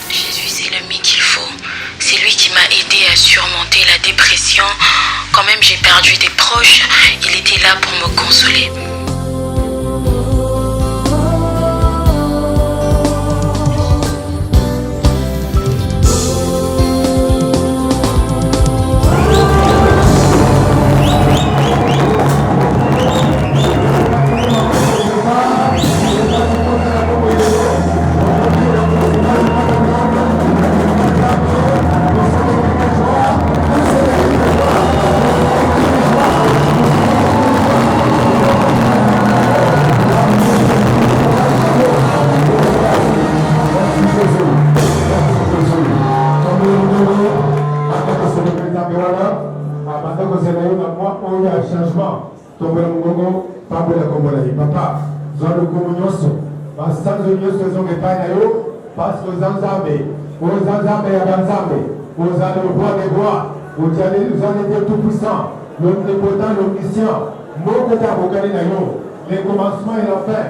Jésus, c'est l'ami qu'il faut. C'est lui qui m'a aidé à surmonter la dépression. Quand même j'ai perdu des proches, il était là pour me consoler. Parce que vous avez le roi des rois, vous avez Dieu tout-puissant, l'omnipotent, l'omniscient, les commencements et la fin,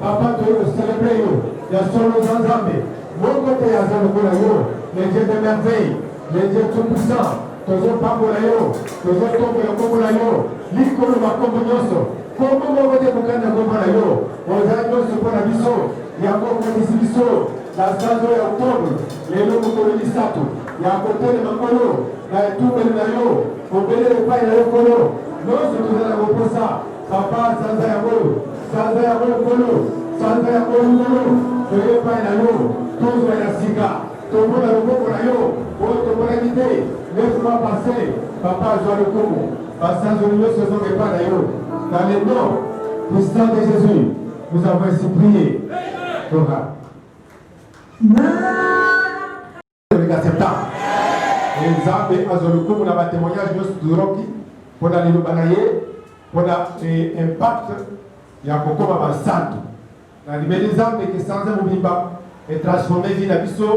Papa, tu veux célébrer, il y a solo Zanzambe, mon côté, il y a les dieux de merveille, les dieux tout-puissants, toujours pas pour l'ayo, toujours tomber comme l'ayo, l'icône ma communioso. Comment vous voulez pour qu'on ait comme l'ayo, on a dit pour la biso, il y a encore des biso, la saison est octobre, les noms pour le lisato, il y a un côté de Makolo, il y a tout le l'ayo, on peut les pas y aller Kolo, non, c'est tout à l'heure pour ça, papa, sans ayabo, Kolo, sans ayabo, je ne vais pas y aller, tous les Sika. Tout le monde a le bon pour l'ayo, pour la guider, laisse-moi passer, papa, je dois le coup, parce que nous ne faisons pas l'ayo. Dans le nom puissant de Jésus, nous avons ainsi prié. Torah. Le septembre. Et Zambé Azoluku, on a un témoignage de Rocky pour aller le balayer, pour l'impact, il y a beaucoup de santo. Dans les mêmes Zambé qui sans un mouvement est transformé dans la biso,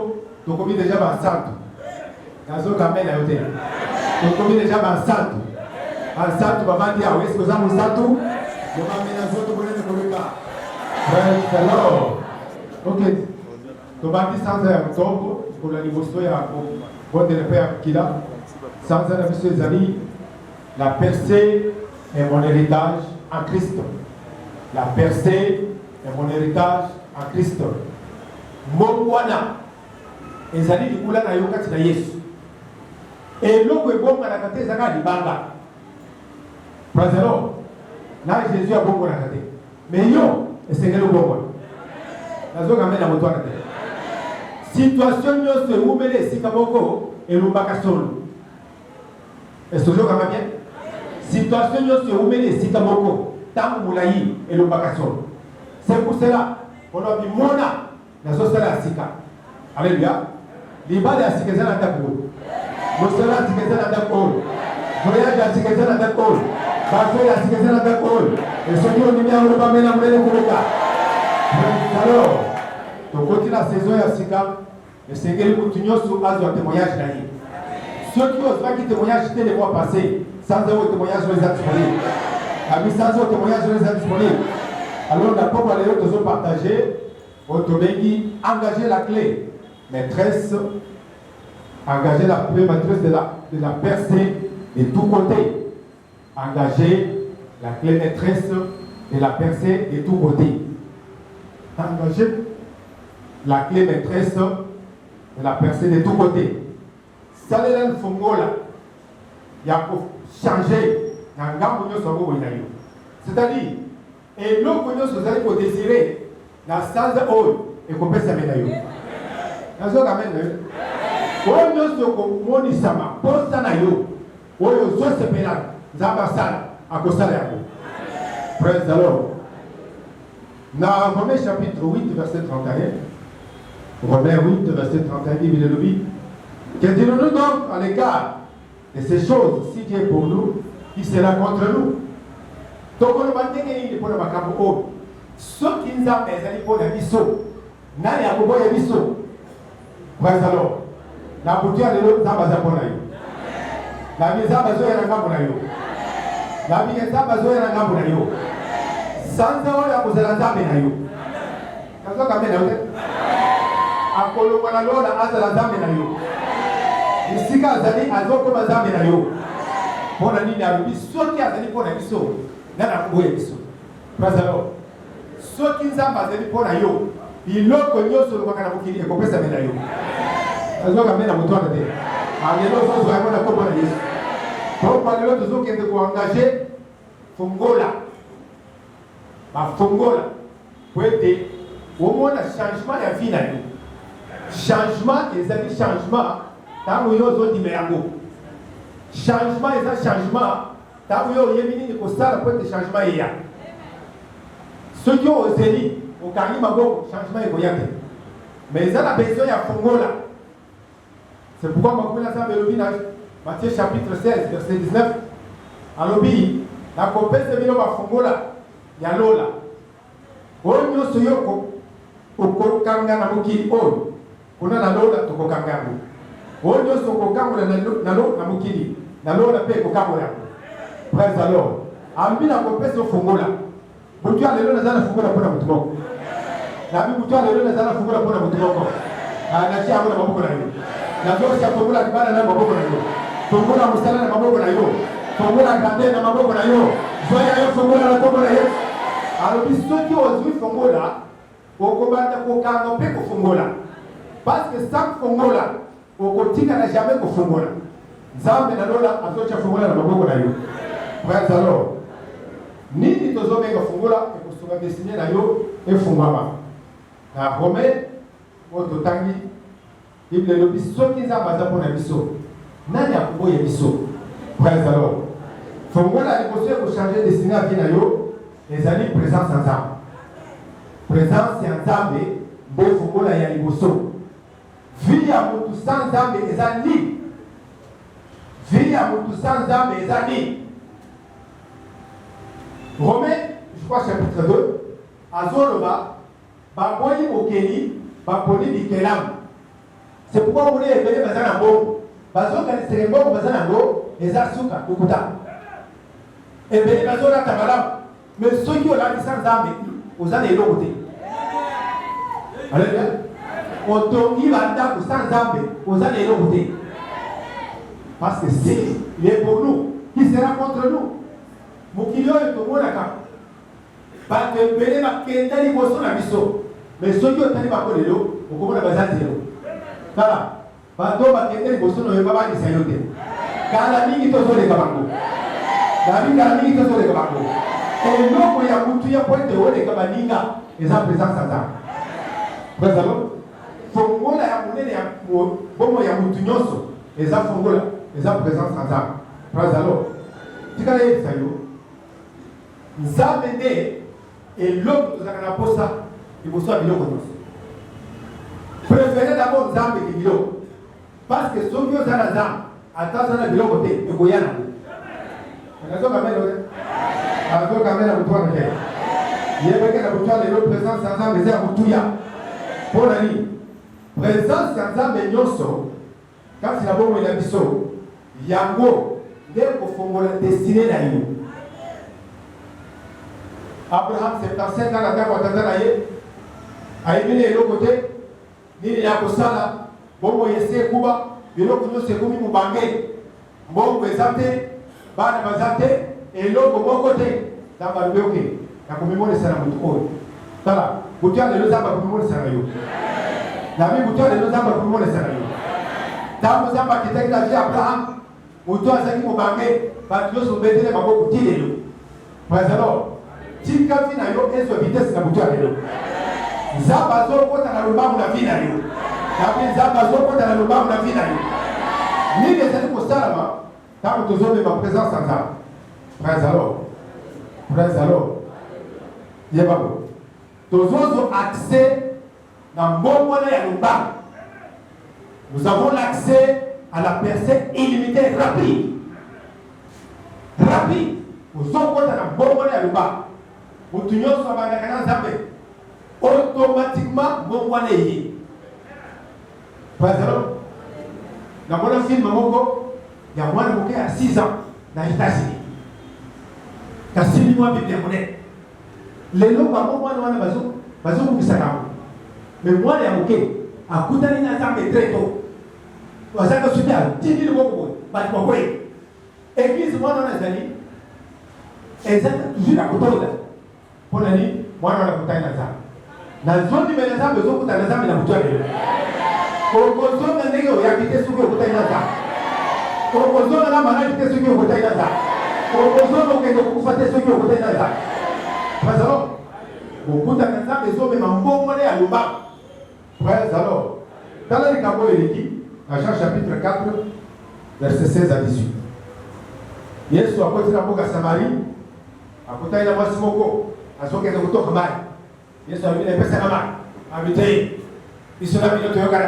donc on est déjà dans santo. Dans un camel à côté. Donc on est déjà dans santo. Santo babandi ya wesi kwa zamu santo yoma mena zote kwenye kulika. Praise the Lord. Okay. Tobandi sanza ya mtombo kwa liboso ya bonde le père kila. Sanza na biso ezali la percée est mon héritage en Christ. La percée est mon héritage en Christ. Mongwana ezali likula na yokati na Yesu. Et loko ebonga na kate zaka libanga. Praise the Lord. Là, Jésus a beaucoup raconté. Mais yo, c'est le bon. La zone amène à mon toit. Situation yo se oubele si kaboko et l'umbaka solo. Est-ce que vous avez bien? Situation yo se oubele si kaboko tant moulayi et l'umbaka solo. C'est pour cela qu'on a dit mona la zone la sika. Alléluia. L'ibade a sika zana tako. Mosala sika zana tako. Voyage a sika zana tako. Parfois, la sécurité dans la colle. Et ce qui est venu à l'Europe, mais la monnaie pour le cas. Alors, donc, quand la saison est à Sika, le Seigneur continue sur un témoignage d'ailleurs. Ceux qui n'osent pas qui témoignent, jeter les mois passés, sans un témoignage, je les ai disponibles. La mise sans un témoignage, je les ai disponibles. Alors, la pauvre les autres ont partagé, Otomegi, engager la clé maîtresse, engager la clé maîtresse de la percée de tous côtés. Engager la clé maîtresse de la percée de tous côtés. Engager la clé maîtresse de la percée de tous côtés. Ça c'est le fongola. Il y a pour changer. C'est-à-dire, et l'eau que nous allons pour désirer, la salle de eau, et qu'on peut s'amener. La zone amène. On nous sommes monisama, pour ça, on nous sommes séparés. Praise the Lord. Dans Romains chapitre 8, verset 31, Romains 8, verset 31, il est le dit, que dirons-nous donc à l'égard de ces choses, si Dieu est pour nous, qui sera contre nous? Donc on va dire qu'il est pour le macabo. Ceux qui nous ont mis pour le biseau, n'a rien pour le biseau. Praise the Lord. La boutique de l'eau, ça va s'appeler. La maison va se faire. La vie est à besoin d'un amour. Sans avoir la posée à la table. Kazo kamena yote. Akolo mwana lola azala zambe na yo. Isika azali azoko mazambe na yo. Pona nini arubi soki azali pona biso. Nana kuboye biso. Praise the Lord. Soki nzamba azali pona yo. Iloko nyoso lokaka na mukili ekopesa mena yo. Kazo kamena mutwana te. Alelo sozo ayona ko pona Yesu. Donc alelo tozo kende ko engager fongola. Ba fongola. Kwete au moins le changement ya vie na yo. Changement ezali changement tango yo zo dimerango. Changement eza changement tango yo yemini ni kosala pour te changement ya. Ce qui ozeli okangi maboko changement ekoyate. Mais ça a besoin ya fongola. C'est pourquoi Makoumena Zambe lobi na Matthieu chapitre 16 verset 19 alobi na kopese bino ba fongola ya lola. Onyo soyoko okokanga na mukili oyo kuna na lola tokokanga onyo sokokanga na lola na mukili na lola pe kokanga praise the Lord ambina kopesa fongola butu alelo na zana fongola pona mutumoko na bi butu alelo na zana fongola pona mutumoko na chia na maboko na yo na dosi ya fongola kibana na maboko na yo fongola musala na maboko na yo fongola kande na maboko na yo zoya yo fongola na maboko na yo alobi soki ozwi fongola okobanda kokanga mpe kofungola parce que sans fongola okotika na jamais kofungola nzambe na lola azocha fongola na maboko na yo praise the Lord nini tozobenga fongola ekosunga destiné na yo efungwama na Romain oyo totangi Bible elobi soki nzambe aza mpona biso nani akoboya biso praise the Lord fongola liboso ekochange destiné ya vie na yo ezali présence ya nzambe présence ya nzambe nde fongola ya liboso vie ya mutu sans nzambe eza nini vie ya mutu sans nzambe eza nini Romain je crois chapitre 2 azoloba baboyi mokeli baponi bikelamu c'est pourquoi moni ebele baza na mbongo bazokanisaka mbongo baza nango eza suka kokuta ebele bazolata malamu mais soki olatisa nzambe oza na eloko te alléluia otongi bandako sans nzambe oza na eloko te parce que si il est pour nous qui sera contre nous mokili oyo tomonaka bato ebele bakenda liboso na biso mais soki otali bango lelo okomona baza zero tala bato bakenda liboso na oyo babandisa yo te kala mingi tozoleka bango kala mingi tozoleka bango eloko ya mutu ya po ete oleka baninga eza présence ya nzambe praise the Lord fongola ya monene ya bomo ya mutu nyonso eza fongola eza présence ya nzambe praise the Lord tikala yebisa yo nzambe nde eloko tozalaka na posa liboso ya biloko nyonso préféré d'abord nzambe ke biloko parce que soki oza na nzambe ata oza na biloko te ekoya nango nazokamene azokamena mutwana ke yebeke na mutwana lelo présence ya nzambe eza ya mutuya mpona nini présence ya nzambe nyonso kasi na bongo na biso yango nde kofongola destine na yo Abraham 75 ans na ntango atata na ye ayebini eloko te nini ya kosala bongo yese ekuba biloko nyonso ekomi mobange mbongo eza te bana baza te eloko moko te nzambe alobi oke nakomimonisa na motu oyo tala butu ya lelo nzambe akomimonisa na yo nami butu ya lelo nzambe akomimonisa na yo ntango nzambe akitaki na vie Abraham motu azalaki mobange bato nyonso betele maboko ti lelo praise the Lord tika vi na yo ezwa vitese na butu ya lelo nzambe azokota na lombangu na vi na yo nabi nzambe azokota na lombangu na vi na yo nini ezali kosalama ntango tozomema présence ya nzambe praise the Lord praise the Lord yebako tozozo accès na mbongwana ya lombangu nous avons l'accès à la personne illimitée rapide ozokota na mbongwana ya lombangu mutu nyonso abandaka na nzambe automatiquement mbongwana eye praise the Lord namona filme moko ya mwana moke ya 6 ans na États-Unis kasi mwa bible monene lelo bango mwana wana bazokubisa kango Mais moi, il y a un bouquet. À Koutani, il y a un très tôt. Parce que je suis à 10 000 euros. Église, moi, on a des amis. Et ça, toujours à Koutani. Pour l'année, moi, on a Koutani dans ça. Dans la zone du Ménazam, besoin de Koutani dans ça, mais il y a Koutani. Pour que vous ayez quitté ce que vous avez dans ça. Pour que vous ayez quitté ce que vous avez dans ça. Pour que vous ayez quitté ce que vous avez dans ça. Frères alors, beaucoup d'enfants besoin même en bon monnaie à l'Oba. Frères alors, dans le Cabo et l'équipe, à Jean chapitre 4, verset 16 à 18. Yesu à côté de la Boga Samarie, à côté de la Massimoko, à son cas de Koto Kamai. Yesu a vu les personnes à Kamai, habité. Ils sont là, ils sont là,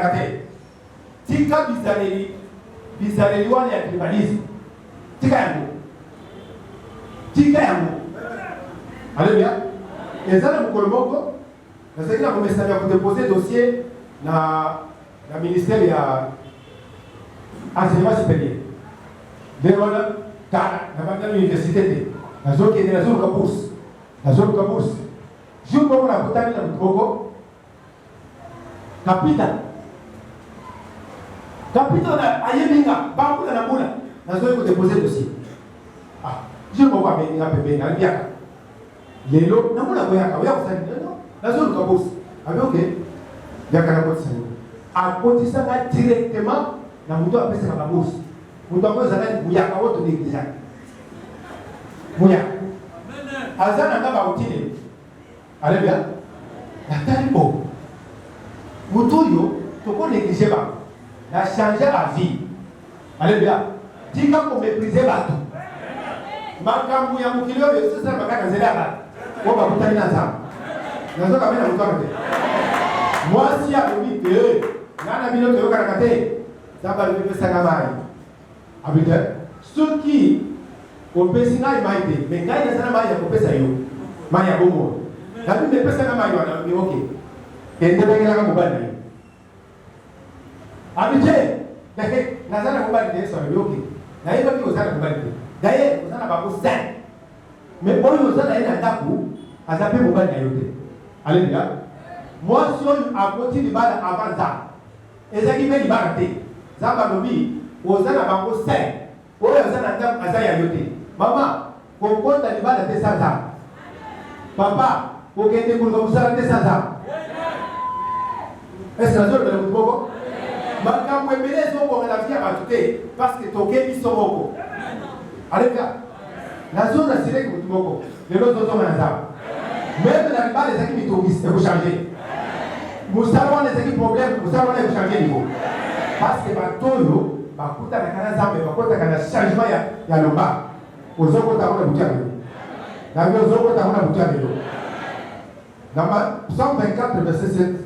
Tika bizarre wana ya tribalisme. Tika yangu. Alléluia. Et ça, le Kolomoko, nous avons déposé dossier dans le ministère de l'enseignement supérieur. Nous avons dans l'université, dans la zone qui est dans la zone Kabourse. La zone Kabourse. Je vous montre la bouteille dans le Togo. Capitaine, à Yéminga, Bambou dans la Moula, nous avons déposé dossier. Ah, je ne peux pas venir à Pépé, dans le Biaka. Les lots, nous avons la zone Kabous. Ah, ok. Il y a un côté. À côté ça, directement, dans le moto après c'est la Kabous. Nous avons un Mouyaka, autre négligent. Mouyaka. Azan n'a pas outil. Allez bien. La taille beau. Moutoyo, tu peux négliger pas. Il a changé la vie. Allez bien. Dis qu'on mépriser tout. Makambu ya mukilio c'est ça makaka zela. On va vous terminer ensemble. Nous allons quand même vous moi si à lui que nana bino te okarakate ça va le faire sagamai. Avec ceux qui au pesina imaide mais ngai na sana mai ya kopesa yo. Mai ya bomo. La Bible me pesa na mai wana ni okay. Kende bengela kama mubali. Abije, nake nazana mubali de so ni okay. Na hiyo ndio uzana mubali. D'ailleurs, uzana babu sen. Mais oyo uzana ina ndaku azape mubali na yote. Alléluia. Moi si on a côté de bala avant ça. Ezaki me di barate. Zamba lobi uzana babu sen. Oyo uzana ndaku azaya yote. Mama, kokota di bala te sasa. Papa, kokende kulika musala te sasa. Est-ce que la zone de l'Outboko? Makambo ebele zongo na vie à tout parce que toke bisomoko. Allez bien. La zone a siré que l'Outboko. Les autres zones na ça. Même dans les bas les équipes tobis et vous changer. Musala les équipes problème, musala les changer niveau. Parce que batoyo bakuta na kana zambe bakuta kana changement ya lomba. Ozoko taona butiano. Na bio zoko taona butiano. Dans Psaume 24 verset 7.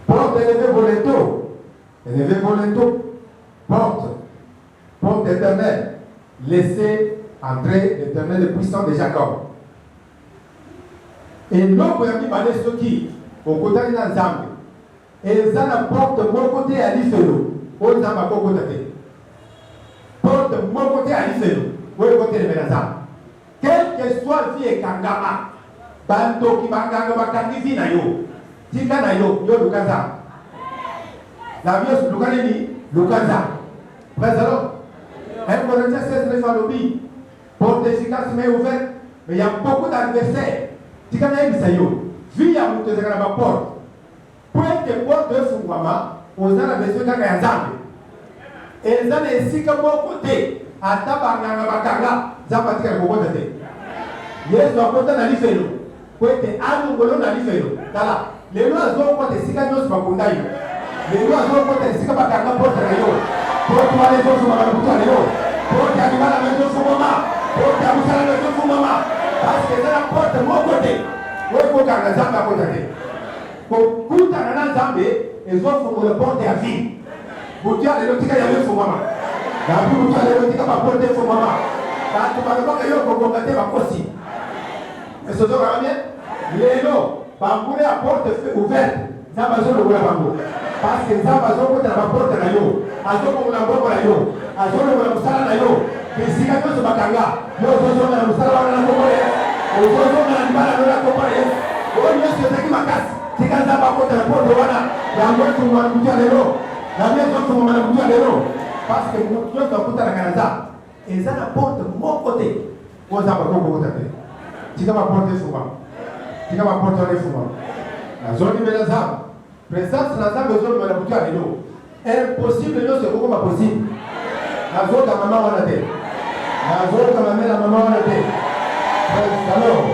Porte élevée voleto, porte éternelle, laissez entrer l'éternel, le puissant de Jacob. Et l'homme a mis balai ceux qui, au côté de l'ensemble, et ils ont la porte mon côté à l'Ifelo, où ils ont ma côté. Porte mon côté à l'Ifelo, où ils ont côté de l'ensemble. Quel que soit vie et kangama, banto qui banganga bakangi vi na yo. Tika na yo Lukaza. La vie est Lukanini, Lukaza. Présent. 1 Corinthiens 16, les falobi. Porte efficace mais ouverte. Mais il y a beaucoup d'adversaires. Tika na yo. Vie à monter de la porte. Pour que porte de Fungwama, on a besoin d'un gazambe. Et ils ont ici que mon côté, à Tabanga Bakanga, Zapatika le côté. Yes, on a côté dans l'Ifelo. Pour que Anu Golo dans l'Ifelo. Voilà. Les lois ont porté si quand nous sommes les lois ont porté si quand nous sommes portés pour toi les autres pour toi les autres pour toi tu vas la maison pour maman pour toi vous allez la maison pour maman parce que c'est la porte de mon côté oui pour quand les hommes à côté pour tout à l'an zambé ils ont pour le porte à vie pour toi les autres qui y a pour maman la vie pour toi les autres qui va porter pour maman quand tu vas le voir que yo pour combattre va possible mais ce soir va bien les lots Bamboule à porte ouverte, ça va se le bamboule. Parce que ça va se le porte à yo. À ce moment la bombe à yo. À ce moment la moussala à yo. Mais si quelqu'un se batanga, yo se la moussala à la bombe. Au jour de la balle à la bombe. Oh, yo se qui ma casse. tika nzamba kota na poto wana yango tuma kutia lelo na miezo tuma na kutia lelo parce que nous sommes kuta na kanza eza na porte mon côté ko nzamba ko kota te tika ma porte souvent tika ma porte ole souvent na zone bela nzamba présence na nzamba zone na kutia lelo impossible no c'est comment possible na zone ka mama wana te na zone ka mama wana te alors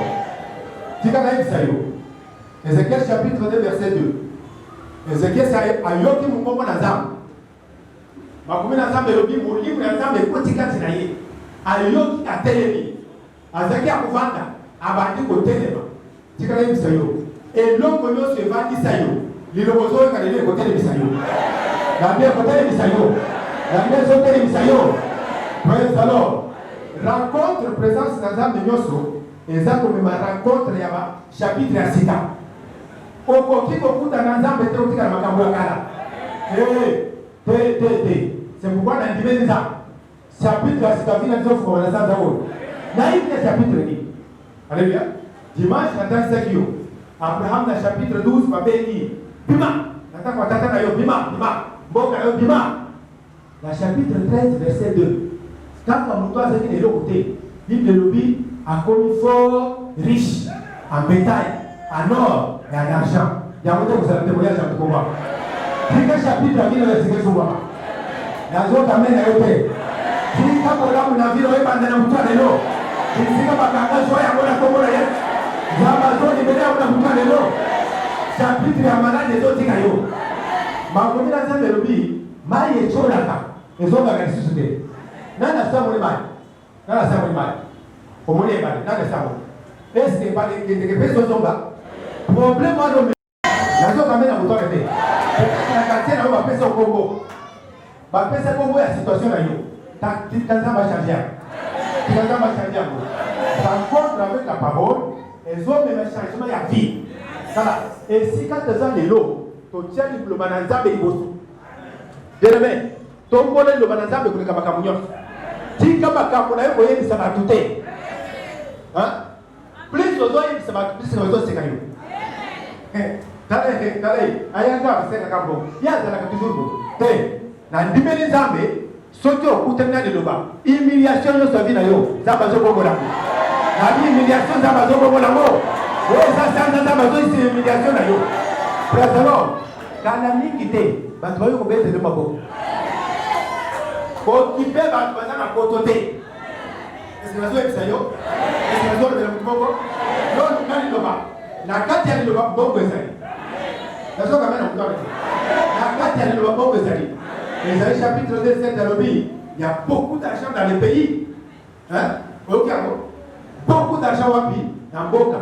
tika na isayo Ézéchiel chapitre 2 verset 2. Ézéchiel c'est ayoki mungongo na nzamba. Makomi na nzamba elobi molimo ya nzamba ekotika tina ye. Ayoki atelemi. Azaki akuvanda abandi kotelema. Tika na ibisayo. Eloko nyonso evandisa yo. Liloko zoyo kalele kotelemisa yo. Nambia kotelemisa yo. Nambia zotelemisa yo. Praise the Lord. Rencontre présence na nzamba nyonso eza komema rencontre ya ba chapitre ya sita. Okoki kokuta na nzambe te otika na makambo ya kala. C'est pourquoi na ndimeni nzambe. Chapitre ya sita vina nzofu kwa nzambe oyo. Na hii ni chapitre ni. Alléluia. Dimanche nataka kio. Abraham na chapitre 12 babeli. Bima. Nataka watata na yo bima. Mboka na yo bima. Na chapitre 13 verset 2. Kama mtu azaki de l'autre côté, Bible lobi a commis fort riche en bétail, en or et en argent. Il y a un côté vous allez témoigner dans le combat. Tika chapitre à vino ya sikesuma. Na zo kamena yote. Tika programu na vino eba ndana mutwa lelo. Tika bakanga zo ya bona komola ya. Zama zo ni bena bona mutwa lelo. Chapitre ya malade zo tika yo. Makomi na zambe lobi, mai echoraka. Ezo bakanga sisude. Nana samu ni mai. Nana samu ni mai. Omoni ebale, nana samu. Est-ce que pas de personnes sont là? Problème à nous. La zone amène à vous donner. La quartier là où va passer au Congo. Va passer au Congo la situation là yo. Ta ça va changer. Ça va changer. Rencontre avec la parole, les hommes même changement ya vie. Voilà. Et si quand tu as les lots, tu tiens le bananza et bosu. Demain, ton bonheur le bananza et le kabakamunyo. Si kabakamunyo est moyen ça va tout. Hein? Plus aux autres, ça va plus aux autres, c'est quand même. Talay, ayanga, c'est la cambo. Il y a de la toujours. Na dimeni zambe, soki okutemna de loba. Humiliation yo sa vie na yo, zamba zo bongo lango. Na humiliation zamba zo bongo lango. Oh, ça zamba zo c'est humiliation na yo. Président, kana mingi te, bato bayo ko bete de mabo. Ko kipe bato bazana kotote. Est-ce que vous avez ça yo? Est-ce que vous avez le bongo? Non, quand il loba. Na kati ya loba bongo ezali. Nazo kama na mtoto. Na kati ya loba bongo ezali. Isaïe chapitre 2 verset d'Alobi, il y a beaucoup d'argent dans le pays. Hein? Beaucoup d'argent wapi na mboka.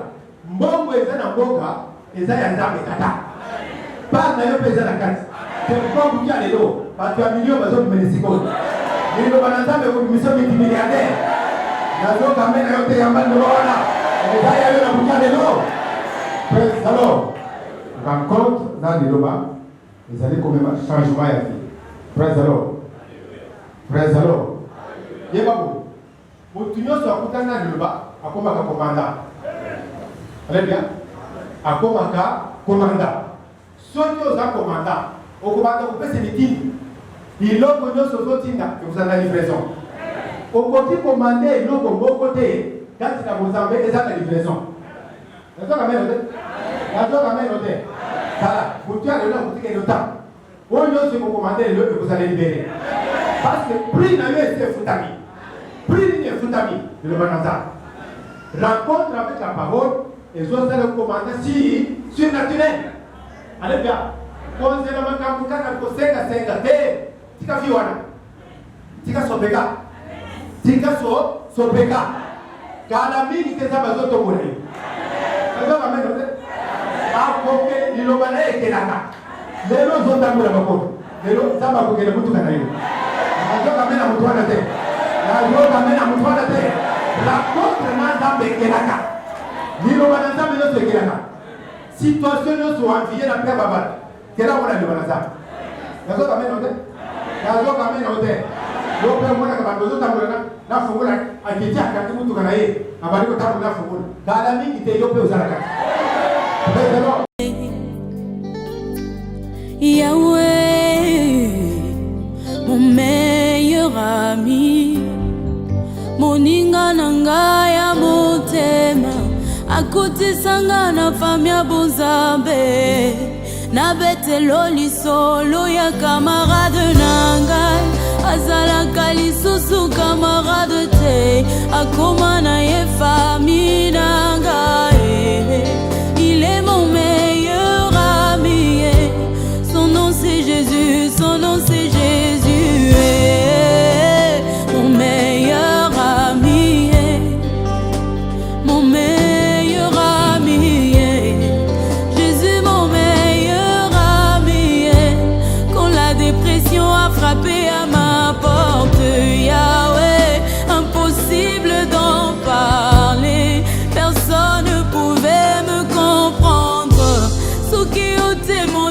Mbongo eza na mboka, eza ya nzambe kata. Pas na yo pesa na kati. C'est mbongo kia lelo, bato ya milioni bazo kumenisiko. Nilo bana nzambe ko mission multimilliardaire. Nazo kama na yote ya mbando wana. Eza ya yo na bukia lelo. Praise the Lord. Rencontre dans le Loba, ils allaient comme un changement à vie. Praise the Lord. Praise the Lord. Yebabo. Mutunyo so akutana Loba, akoma ka komanda. Alléluia. Akoma ka komanda. Soki oza komanda, okomanda ko pese mitini. Iloko nyoso zotinda, vous en avez livraison. Okoti commander iloko mboko te, kati na Mozambique eza na livraison. Nazo kameno te. Sala, vous avez le boutique de temps. On ne se commander le que vous allez libérer. Parce que plus n'a eu été foutami. Plus il est foutami, le banasa. Rencontre avec la parole, et vous allez le commander si surnaturel. Allez bien. Quand c'est la même campagne, pour 5 à 5 à tika fiwana. Tika sopeka. Tika sopeka. Kala mingi kesa bazoto mure. Nazo kameno te. Akoke lilobana ekelaka. Lelo zontamula makoto. Lelo zamba kokele mutu kana yo. Nazo kamena mutu wana te. Nazo kamena mutu wana te. La contre na zambe ekelaka. Lilobana zambe no ekelaka. Situation no so anvier na pia baba. Kela wana lilobana zambe. Nazo kamena te. Nazo kamena te. Yo pe mwana ka bandozo tamula na fungula akijia kati mutu kana ye. Abali ko tamula fungula. Kala mingi te yo pe uzalaka. Praise the Lord. Yahweh, mon meilleur ami, moninga nanga ya motema, akutisanga na famia bonzambe, na betelo lisolo ya camarade nangai, azalaka lisusu camarade te, akoma na ye famille nangai. Il est mon meilleur ami, son nom c'est Jésus, son nom c'est Jésus, mon meilleur ami, mon meilleur ami, Jésus mon meilleur ami. Quand la dépression a frappé à ma porte, Yahweh, impossible d'en parler, personne ne pouvait me comprendre. Ce qui ôtait mon